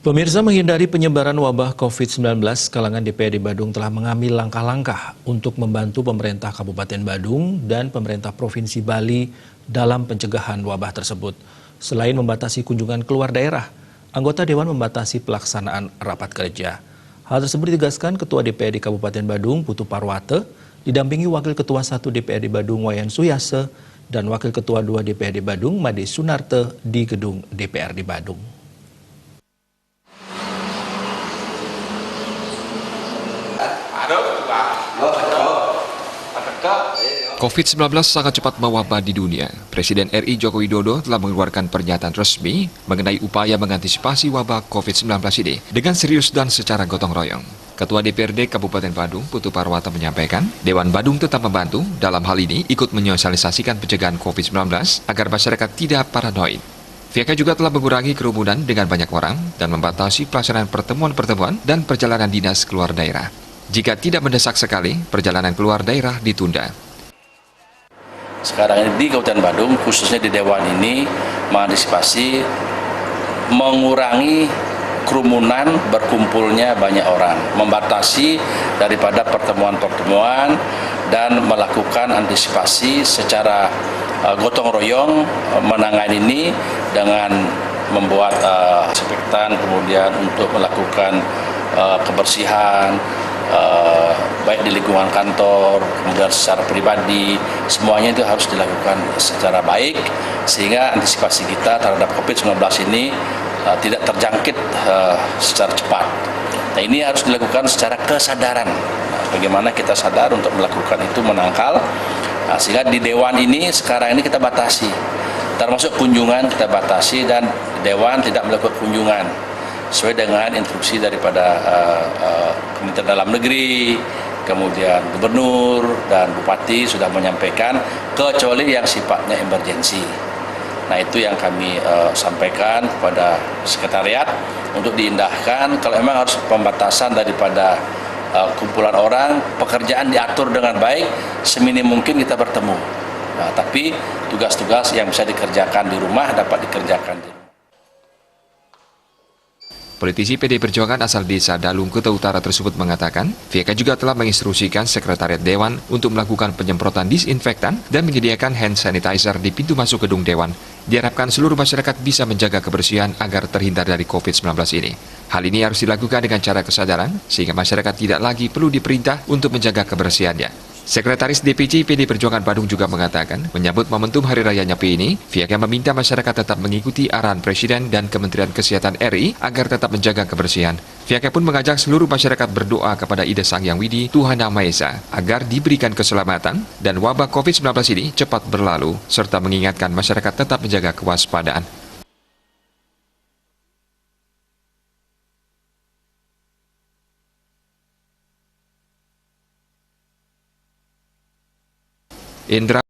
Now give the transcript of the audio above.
Pemirsa, menghindari penyebaran wabah COVID-19, kalangan DPRD Badung telah mengambil langkah-langkah untuk membantu pemerintah Kabupaten Badung dan pemerintah Provinsi Bali dalam pencegahan wabah tersebut. Selain membatasi kunjungan keluar daerah, anggota Dewan membatasi pelaksanaan rapat kerja. Hal tersebut ditegaskan Ketua DPRD Kabupaten Badung, Putu Parwate, didampingi Wakil Ketua 1 DPRD Badung, Wayan Suyase, dan Wakil Ketua 2 DPRD Badung, Made Sunarte, di gedung DPRD Badung. COVID-19 sangat cepat mewabah di dunia. Presiden RI Joko Widodo telah mengeluarkan pernyataan resmi mengenai upaya mengantisipasi wabah COVID-19 ini dengan serius dan secara gotong royong. Ketua DPRD Kabupaten Badung, Putu Parwata, menyampaikan, Dewan Badung tetap membantu dalam hal ini ikut menyosialisasikan pencegahan COVID-19 agar masyarakat tidak paranoid. Pihaknya juga telah mengurangi kerumunan dengan banyak orang dan membatasi pelaksanaan pertemuan-pertemuan dan perjalanan dinas keluar daerah. Jika tidak mendesak sekali, perjalanan keluar daerah ditunda. Sekarang ini di Kabupaten Badung, khususnya di Dewan ini, mengantisipasi mengurangi kerumunan berkumpulnya banyak orang, membatasi daripada pertemuan-pertemuan dan melakukan antisipasi secara gotong royong menangani ini dengan membuat disinfektan, kemudian untuk melakukan kebersihan, baik di lingkungan kantor, kemudian secara pribadi, semuanya itu harus dilakukan secara baik sehingga antisipasi kita terhadap COVID-19 ini tidak terjangkit secara cepat. Nah, ini harus dilakukan secara kesadaran. Bagaimana kita sadar untuk melakukan itu menangkal, sehingga di Dewan ini sekarang ini kita batasi, termasuk kunjungan kita batasi dan Dewan tidak melakukan kunjungan sesuai dengan instruksi daripada Kementerian Dalam Negeri, kemudian Gubernur dan Bupati sudah menyampaikan kecuali yang sifatnya emergensi. Nah, itu yang kami sampaikan kepada sekretariat untuk diindahkan. Kalau memang harus pembatasan daripada kumpulan orang, pekerjaan diatur dengan baik, seminim mungkin kita bertemu. Nah, tapi tugas-tugas yang bisa dikerjakan di rumah dapat dikerjakan di rumah. Politisi PD Perjuangan asal desa Dalung, Kuta Utara tersebut mengatakan, pihaknya juga telah menginstruksikan Sekretariat Dewan untuk melakukan penyemprotan disinfektan dan menyediakan hand sanitizer di pintu masuk gedung Dewan. Diharapkan seluruh masyarakat bisa menjaga kebersihan agar terhindar dari COVID-19 ini. Hal ini harus dilakukan dengan cara kesadaran, sehingga masyarakat tidak lagi perlu diperintah untuk menjaga kebersihannya. Sekretaris DPC PD Perjuangan Badung juga mengatakan, menyambut momentum Hari Raya Nyepi ini, pihaknya meminta masyarakat tetap mengikuti arahan Presiden dan Kementerian Kesehatan RI agar tetap menjaga kebersihan. Pihaknya pun mengajak seluruh masyarakat berdoa kepada Ida Sang Yang Widi, Tuhan Yang Maha Esa, agar diberikan keselamatan dan wabah COVID-19 ini cepat berlalu, serta mengingatkan masyarakat tetap menjaga kewaspadaan. Indra